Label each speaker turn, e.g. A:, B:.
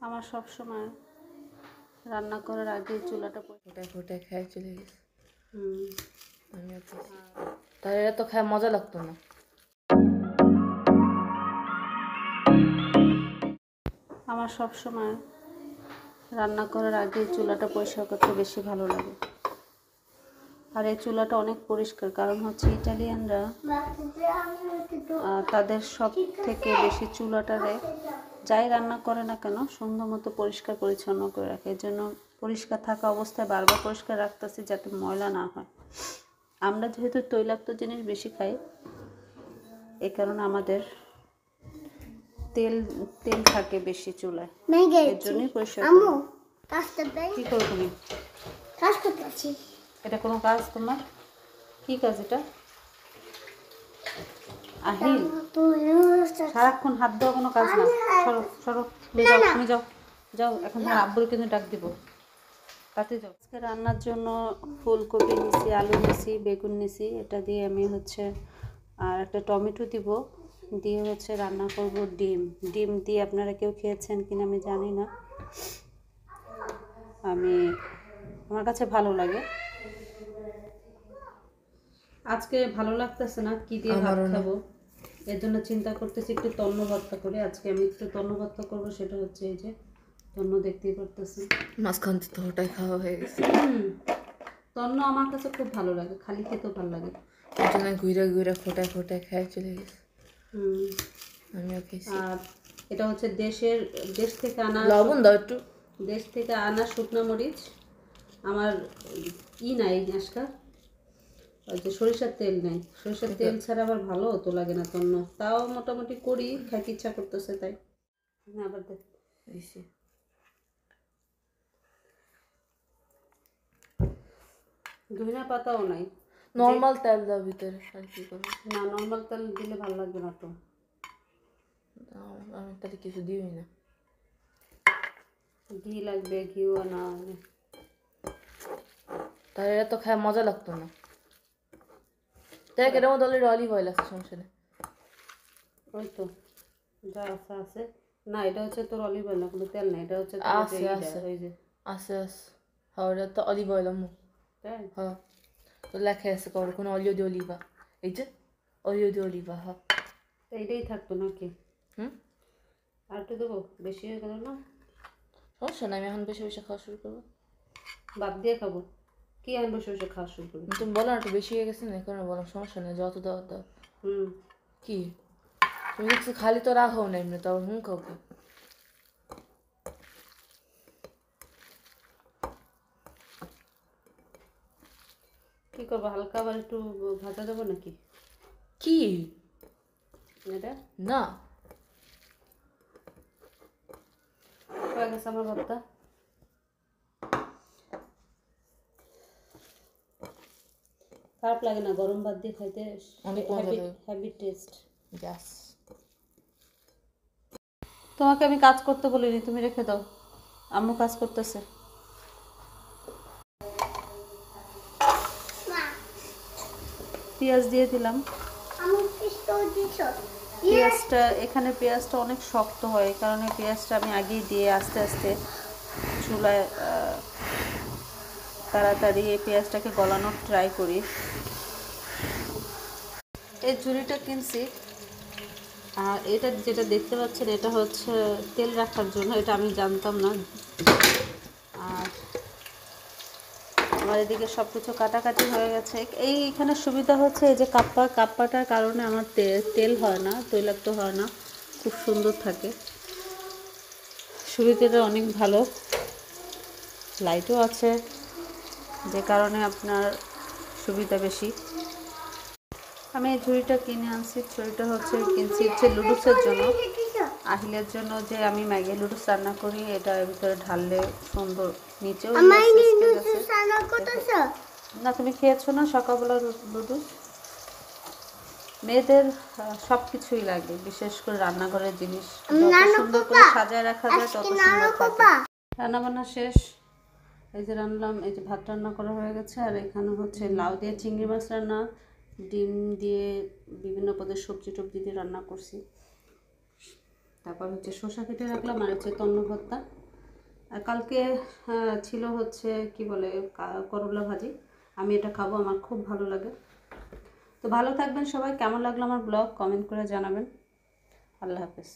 A: আমার সব সময় রান্না করার আগে চুলাটা
B: ফোটায় ফোটায় খাই চলে গেছে।
A: আমি
B: তাহলে এটা তো খায় মজা লাগতো না।
A: আমার সব সময় রান্না করার আগে চুলাটা পরিষ্কার করতে বেশি ভালো লাগে। আর এই চুলাটা অনেক পরিষ্কার, কারণ হচ্ছে ইটালিয়ানরা তাদের সব থেকে বেশি চুলাটারে যাই রান্না করে না কেন সুন্দর মতো পরিষ্কার পরিচ্ছন্ন করে রাখে। এর জন্য পরিষ্কার থাকা অবস্থায় বারবার পরিষ্কার রাখতেছি যাতে ময়লা না হয়। আমরা যেহেতু তৈলাক্ত জিনিস বেশি খাই, এই কারণে আমাদের তেল তেল থাকে বেশি চুলায়, এর জন্যই পরিষ্কার করি। কি করো তুমি?
C: কাজ করতেছি।
A: এটা কোনো কাজ তোমার? কি কাজ এটা? আহিল, সারাক্ষণ হাত দেওয়া কোনো কাজ না। সরো সরো, যাও তুমি যাও যাও, এখন তোমার আব্বুর কিন্তু ডাক দিব, তাতে যাও। আজকে রান্নার জন্য ফুলকপি নিছি, আলু নিছি, বেগুন নিছি, এটা দিয়ে আমি হচ্ছে আর একটা টমেটো দিব, দিয়ে হচ্ছে রান্না করব ডিম। ডিম দিয়ে আপনারা কেউ খেয়েছেন কিনা আমি জানি না, আমার কাছে ভালো লাগে। আজকে ভালো লাগতেছে না কি দিয়ে ভাত খাবো, এর জন্য চিন্তা করতেছি একটু তন্ন ভর্তা করে। আজকে আমি একটু তন্ন ভর্তা করবো, সেটা হচ্ছে এই যে তন্ন, দেখতেই পারতেছি।
B: মাঝখান তো ওটাই খাওয়া হয়ে গেছে।
A: তন্ন আমার কাছে খুব ভালো লাগে, খালি খেতেও ভালো লাগে।
B: ওই জন্য ঘুরে ঘুরে ফোটায় ফোটায় খাই চলে গেছে।
A: আমিও খেয়েছি। আর এটা হচ্ছে দেশ থেকে আনা
B: লবণ দাও একটু।
A: দেশ থেকে আনা শুকনো মরিচ। আমার নাই আজকাল, ওই যে সরিষার তেল নেই, সরিষার তেল ছাড়া আবার ভালো তো লাগে না তন্ন। তাও মোটামুটি করি, খাইতে ইচ্ছা করতেছে তাই। আবার দেখ ধনিয়া পাতাও নাই।
B: নর্মাল তেল দাও ভিতরে, আর কি করবো?
A: না, নর্মাল তেল দিলে ভালো লাগবে না তো।
B: আমি তাহলে কিছু দিই না।
A: ঘি লাগবে, ঘিও না।
B: তাহলে এটা তো খায় মজা লাগতো না। দেখ এটার মধ্যে অলরেডি অলিভ অয়েল আছে, সমস্যা নেই।
A: ওই তো যা আছে আছে। না, এটা হচ্ছে তোর অলিভ অয়েল না, কোনো তেল না, এটা হচ্ছে
B: আছে আছে
A: ওই যে
B: আছে আছে। হ্যাঁ ওটা তো অলিভ অয়েল আম্মু।
A: তাই
B: হ্যাঁ তো লেখা আছে কর কোনো অলিও দি অলিভা, এই যে অলিও দি অলিভা। হ্যাঁ
A: এইটাই থাকতো নাকি? আর একটু দেবো, বেশি হয়ে গেল না?
B: সমস্যা নাই, আমি এখন বেশি বেশি খাওয়া শুরু করবো।
A: বাদ দিয়ে খাবো কি, এখন বসে বসে খাওয়া শুরু করবো?
B: তুমি বলো না একটু বেশি হয়ে গেছে না, কারণ বলো সমস্যা নেই, যত দাও দাও। কি তুমি কিছু খালি তো রাখো না এমনি, তাও খাও কি?
A: কি করবো, হালকা আবার একটু ভাজা দেবো নাকি?
B: কি
A: এটা
B: না
A: হয়ে গেছে আমার ভর্তা। খারাপ লাগে না গরম ভাত দিয়ে খাইতে,
B: অনেক মজা লাগে।
A: Heavy test.
B: গ্যাস
A: তোমাকে আমি কাজ করতে বলিনি, তুমি রেখে দাও, আম্মু কাজ করতেছে। পেঁয়াজ দিয়ে দিলাম। পেঁয়াজটা এখানে পেঁয়াজটা অনেক শক্ত হয়, এই কারণে পেঁয়াজটা আমি আগেই দিয়ে আস্তে আস্তে চুলায় তাড়াতাড়ি এই পেঁয়াজটাকে গলানোর ট্রাই করি। এই ঝুড়িটা কিনছি, আর এটা যেটা দেখতে পাচ্ছেন এটা হচ্ছে তেল রাখার জন্য, এটা আমি জানতাম না। আর আমার এদিকে সব কিছু কাটাকাটি হয়ে গেছে। এইখানে সুবিধা হচ্ছে এই যে কাপ্পাটার কারণে আমার তেল হয় না, তৈলাক্ত হয় না, খুব সুন্দর থাকে, সুবিধাটা অনেক ভালো। লাইটও আছে, যে কারণে আপনার সুবিধা বেশি। আমি এই ঝুড়িটা কিনে আনছি, ঝুড়িটা কিনছি হচ্ছে লুডুসের জন্য, আহিলের জন্য, যে আমি ম্যাগি লুডুস রান্না করি, এটা এর ভিতরে ঢাললে সুন্দর। নিচেও না, তুমি খেয়েছো না সকালবেলা লুডুস? মেয়েদের সব কিছুই লাগে, বিশেষ করে রান্নাঘরের জিনিস যত সুন্দর করে সাজায় রাখা যায় তত সুন্দর থাকে। রান্নাবান্না শেষ, এই যে রান্নাম, এই যে ভাত রান্না করা হয়ে গেছে, আর এখানে হচ্ছে লাউ দিয়ে চিংড়ি মাছ রান্না, ডিম দিয়ে বিভিন্ন পদের সবজি টবজি দিয়ে রান্না করছি। তারপর হচ্ছে শসা কেটে রাখলাম, আর হচ্ছে তন্ন ভর্তা। আর কালকে ছিল হচ্ছে কি বলে করলা ভাজি। আমি এটা খাবো, আমার খুব ভালো লাগে। তো ভালো থাকবেন সবাই। কেমন লাগলো আমার ব্লগ কমেন্ট করে জানাবেন। আল্লাহ হাফেজ।